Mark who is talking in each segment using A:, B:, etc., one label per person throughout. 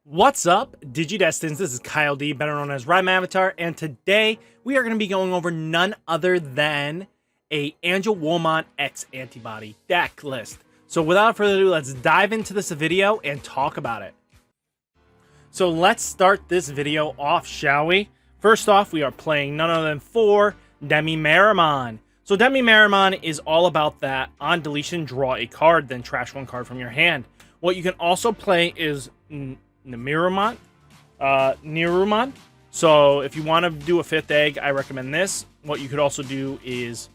A: What's up, Digidestins? This is Kyle D, better known as RideMyAvatar, and today we are going to be going over none other than a Angewomon X antibody deck list. So without further ado, let's dive into this video and talk about it. So let's start this video off, shall we? First off, we are playing none other than 4 Digimon. So Digimon is all about that on deletion, draw a card, then trash one card from your hand. What you can also play is Nerumon. So if you want to do a 5th egg, I recommend this. What you could also do is,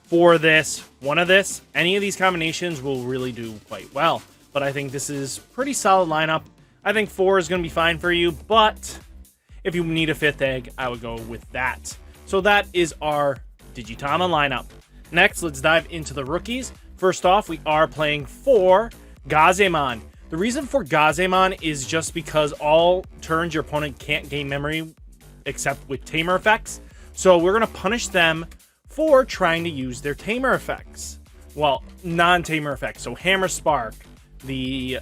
A: for this, one of this, any of these combinations will really do quite well. But I think this is pretty solid lineup. I think 4 is going to be fine for you, but if you need a 5th egg, I would go with that. So that is our Digimon lineup. Next, let's dive into the rookies. First off, we are playing 4 Gazemon. The reason for Gazemon is just because all turns your opponent can't gain memory except with tamer effects. So we're going to punish them for trying to use their tamer effects. Well, non-tamer effects. So Hammer Spark, the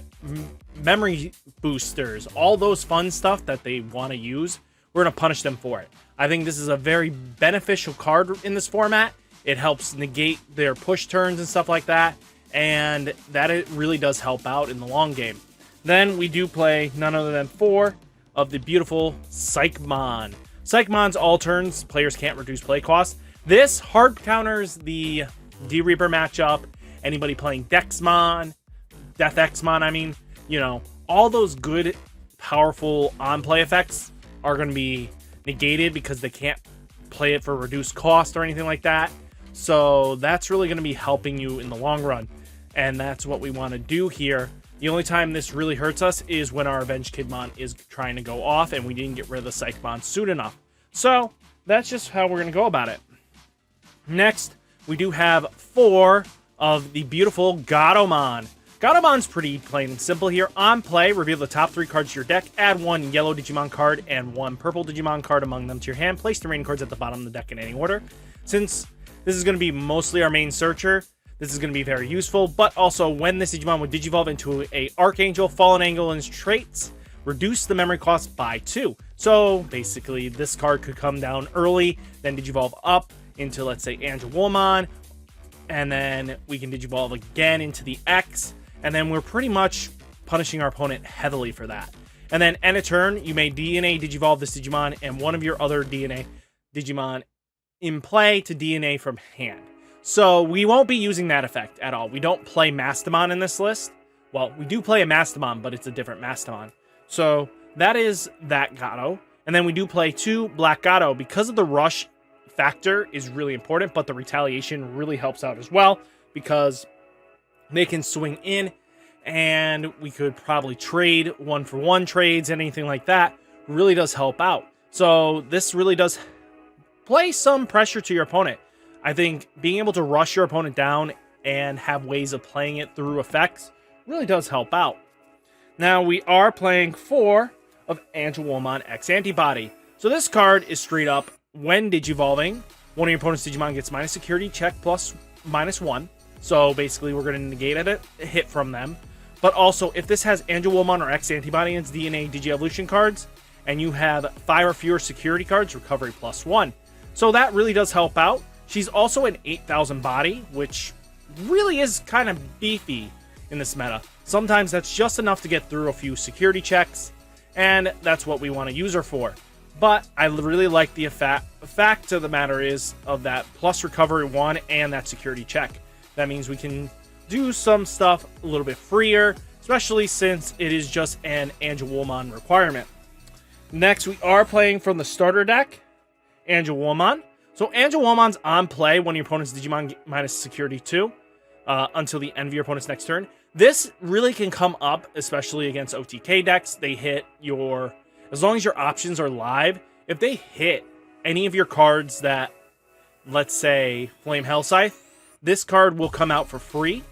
A: memory boosters, all those fun stuff that they want to use, we're going to punish them for it. I think this is a very beneficial card in this format. It helps negate their push turns and stuff like that. And that it really does help out in the long game. Then we do play none other than 4 of the beautiful Psychmon. Psychmon's all turns, players can't reduce play cost. This hard counters the D-Reaper matchup. Anybody playing Dexmon, Death Xmon, I mean, all those good, powerful on-play effects are going to be negated because they can't play it for reduced cost or anything like that. So that's really going to be helping you in the long run. And that's what we want to do here. The only time this really hurts us is when our Avenged Kidmon is trying to go off and we didn't get rid of the Psychmon soon enough. So that's just how we're going to go about it. Next, we do have 4 of the beautiful Gatomon. Gatomon's pretty plain and simple here. On play, reveal the top 3 cards to your deck, add 1 yellow Digimon card and 1 purple Digimon card among them to your hand. Place the remaining cards at the bottom of the deck in any order. Since this is going to be mostly our main searcher, this is going to be very useful, but also when this Digimon would Digivolve into a Archangel, Fallen Angel, and his traits, reduce the memory cost by 2. So basically, this card could come down early, then Digivolve up into, let's say, Angewomon, and then we can Digivolve again into the X, and then we're pretty much punishing our opponent heavily for that. And then end of turn, you may DNA Digivolve this Digimon and one of your other DNA Digimon in play to DNA from hand. So we won't be using that effect at all. We don't play Mastamon in this list. Well, we do play a Mastamon, but it's a different Mastamon. So that is that Gato. And then we do play 2 Black Gato. Because of the rush factor is really important, but the retaliation really helps out as well because they can swing in and we could probably trade 1-for-1 trades, anything like that. Really does help out. So this really does play some pressure to your opponent. I think being able to rush your opponent down and have ways of playing it through effects really does help out. Now we are playing 4 of Angewomon X Antibody. So this card is straight up, when Digivolving, one of your opponent's Digimon gets minus security check plus -1. So basically we're going to negate a hit from them. But also if this has Angewomon or X Antibody in its DNA Digi-Evolution cards, and you have 5 or fewer security cards, recovery +1. So that really does help out. She's also an 8,000 body, which really is kind of beefy in this meta. Sometimes that's just enough to get through a few security checks, and that's what we want to use her for. But I really like the fact of the matter is of that plus recovery 1 and that security check. That means we can do some stuff a little bit freer, especially since it is just an Angewomon requirement. Next, we are playing from the starter deck, Angewomon. So Angewomon's on play when your opponent's Digimon get minus security 2 until the end of your opponent's next turn. This really can come up, especially against OTK decks. They hit your, as long as your options are live, if they hit any of your cards that, let's say, Flame Hell Scythe, this card will come out for free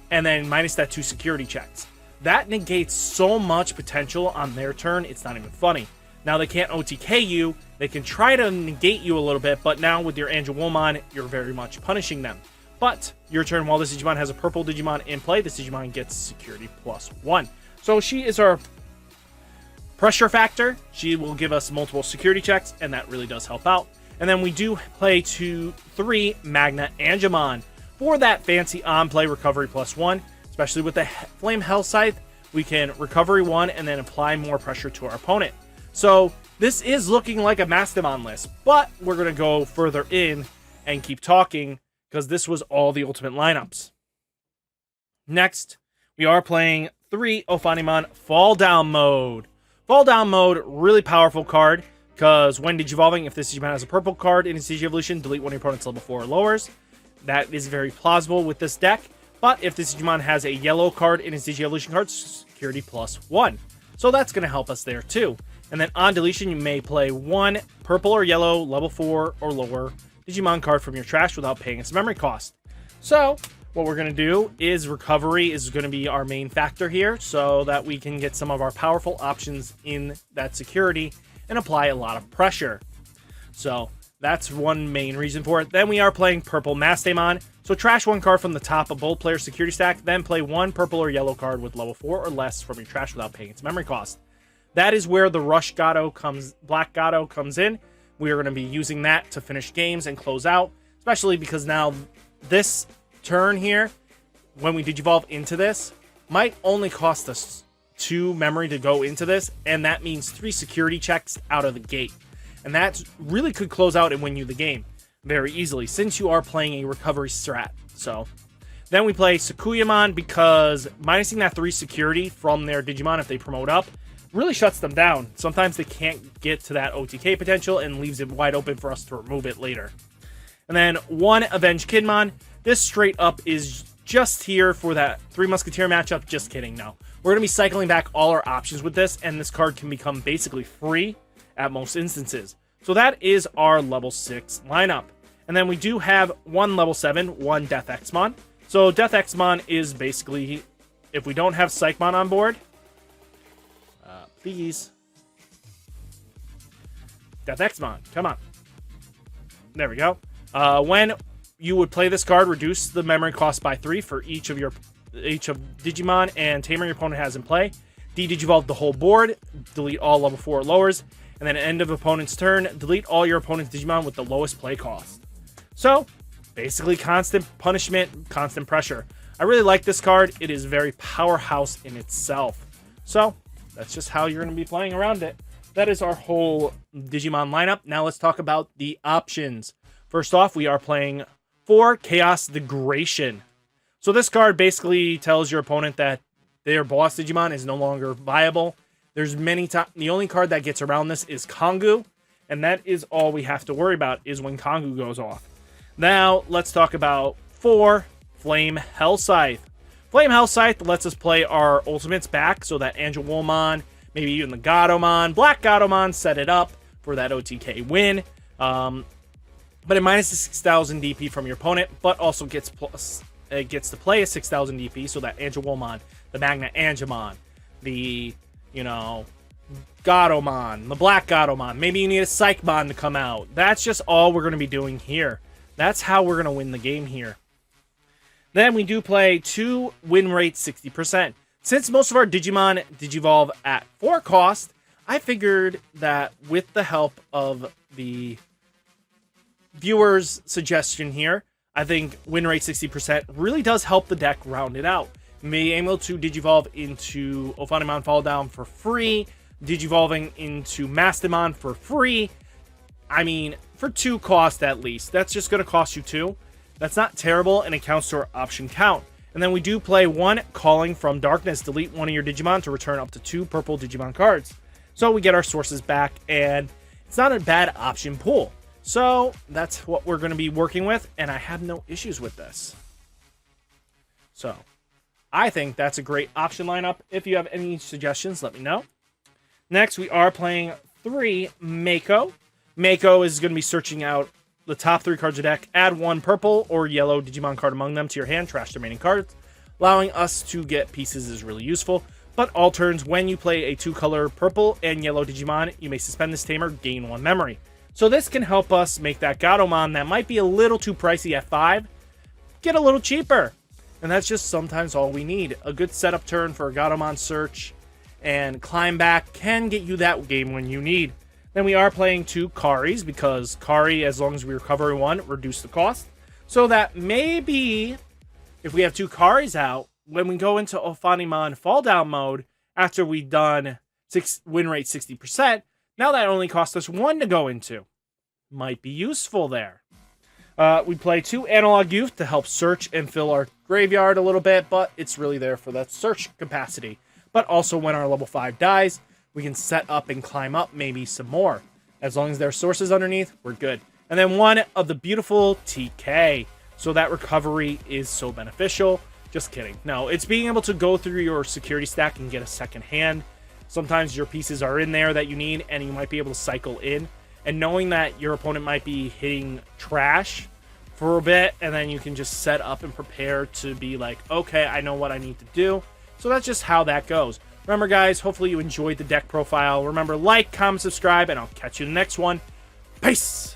A: and then minus that 2 security checks. That negates so much potential on their turn, it's not even funny. Now they can't OTK you, they can try to negate you a little bit, but now with your Angewomon, you're very much punishing them. But your turn, while this Digimon has a purple Digimon in play, this Digimon gets security +1. So she is our pressure factor. She will give us multiple security checks, and that really does help out. And then we do play 3 Magna Angewomon for that fancy on-play recovery +1, especially with the Flame Hell Scythe. We can recovery 1 and then apply more pressure to our opponent. So this is looking like a Mastodon list, but we're going to go further in and keep talking because this was all the ultimate lineups. Next, we are playing 3 Ophanimon Fall Down Mode. Fall Down Mode, really powerful card, because when Digivolving, if this Digimon has a purple card in its Digi-Evolution, delete one of your opponent's level 4 or lowers. That is very plausible with this deck, but if this Digimon has a yellow card in its Digi-Evolution card, security +1. So that's going to help us there too. And then on deletion, you may play 1 purple or yellow level 4 or lower Digimon card from your trash without paying its memory cost. So what we're going to do is recovery is going to be our main factor here so that we can get some of our powerful options in that security and apply a lot of pressure. So that's one main reason for it. Then we are playing purple Mastamon. So trash 1 card from the top of both players' security stack, then play 1 purple or yellow card with level 4 or less from your trash without paying its memory cost. That is where the Rush Black Gato comes in. We are going to be using that to finish games and close out, especially because now this turn here, when we Digivolve into this, might only cost us 2 memory to go into this, and that means 3 security checks out of the gate. And that really could close out and win you the game very easily, since you are playing a recovery strat. So then we play Sakuyamon, because minusing that 3 security from their Digimon if they promote up really shuts them down. Sometimes they can't get to that OTK potential and leaves it wide open for us to remove it later. And then 1 Avenged Kidmon. This straight up is just here for that 3 Musketeer matchup. Just kidding, no. We're going to be cycling back all our options with this, and this card can become basically free at most instances. So that is our level 6 lineup. And then we do have 1 level 7, 1 Death Xmon. So Death Xmon is basically, if we don't have Psychmon on board, please. Death Xmon, come on. There we go. When you would play this card, reduce the memory cost by 3 for each of Digimon and Tamer your opponent has in play. De-Digivolve the whole board, delete all level 4 or lowers, and then at end of opponent's turn, delete all your opponent's Digimon with the lowest play cost. So, basically constant punishment, constant pressure. I really like this card. It is very powerhouse in itself. So, that's just how you're going to be playing around it. That is our whole Digimon lineup. Now let's talk about the options. First off, we are playing 4 Chaos Degradation. So this card basically tells your opponent that their boss Digimon is no longer viable. There's many times. The only card that gets around this is Kongu, and that is all we have to worry about is when Kongu goes off. Now let's talk about 4 Flame Hell Scythe. Flame Hell Scythe lets us play our ultimates back so that Angewomon, maybe even the Gatomon, Black Gatomon set it up for that OTK win. But it minuses 6,000 DP from your opponent, but also gets to play a 6,000 DP so that Angewomon, the Magna Angewomon, the, Gatomon, the Black Gatomon, maybe you need a Psychmon to come out. That's just all we're going to be doing here. That's how we're going to win the game here. Then we do play 2 win rate 60%. Since most of our Digimon Digivolve at 4 cost, I figured that with the help of the viewer's suggestion here, I think win rate 60% really does help the deck round it out. Being able to Digivolve into Ophanimon Fall Down for free, Digivolving into Mastamon for free. I mean, for 2 cost at least. That's just going to cost you 2. That's not terrible, and it counts to our option count. And then we do play 1 Calling from Darkness. Delete one of your Digimon to return up to 2 purple Digimon cards. So we get our sources back, and it's not a bad option pool. So that's what we're going to be working with, and I have no issues with this. So I think that's a great option lineup. If you have any suggestions, let me know. Next, we are playing 3 Mako. Mako is going to be searching out the top 3 cards of the deck, add 1 purple or yellow Digimon card among them to your hand, trash the remaining cards. Allowing us to get pieces is really useful, but all turns when you play a 2-color purple and yellow Digimon, you may suspend this tamer, gain 1 memory. So this can help us make that Gatomon that might be a little too pricey at 5, get a little cheaper. And that's just sometimes all we need. A good setup turn for a Gatomon search, and climb back can get you that game win you need. Then we are playing 2 Karis, because Kari, as long as we recover 1, reduce the cost. So that maybe if we have 2 Karis out, when we go into Ophanimon fall down mode, after we've done win rate 60%, now that only costs us 1 to go into. Might be useful there. We play 2 Analog Youth to help search and fill our graveyard a little bit, but it's really there for that search capacity. But also when our level 5 dies, we can set up and climb up maybe some more. As long as there are sources underneath, we're good. And then 1 of the beautiful TK. So that recovery is so beneficial. Just kidding. No, it's being able to go through your security stack and get a second hand. Sometimes your pieces are in there that you need, and you might be able to cycle in. And knowing that your opponent might be hitting trash for a bit, and then you can just set up and prepare to be like, okay, I know what I need to do. So that's just how that goes. Remember, guys, hopefully you enjoyed the deck profile. Remember, like, comment, subscribe, and I'll catch you in the next one. Peace!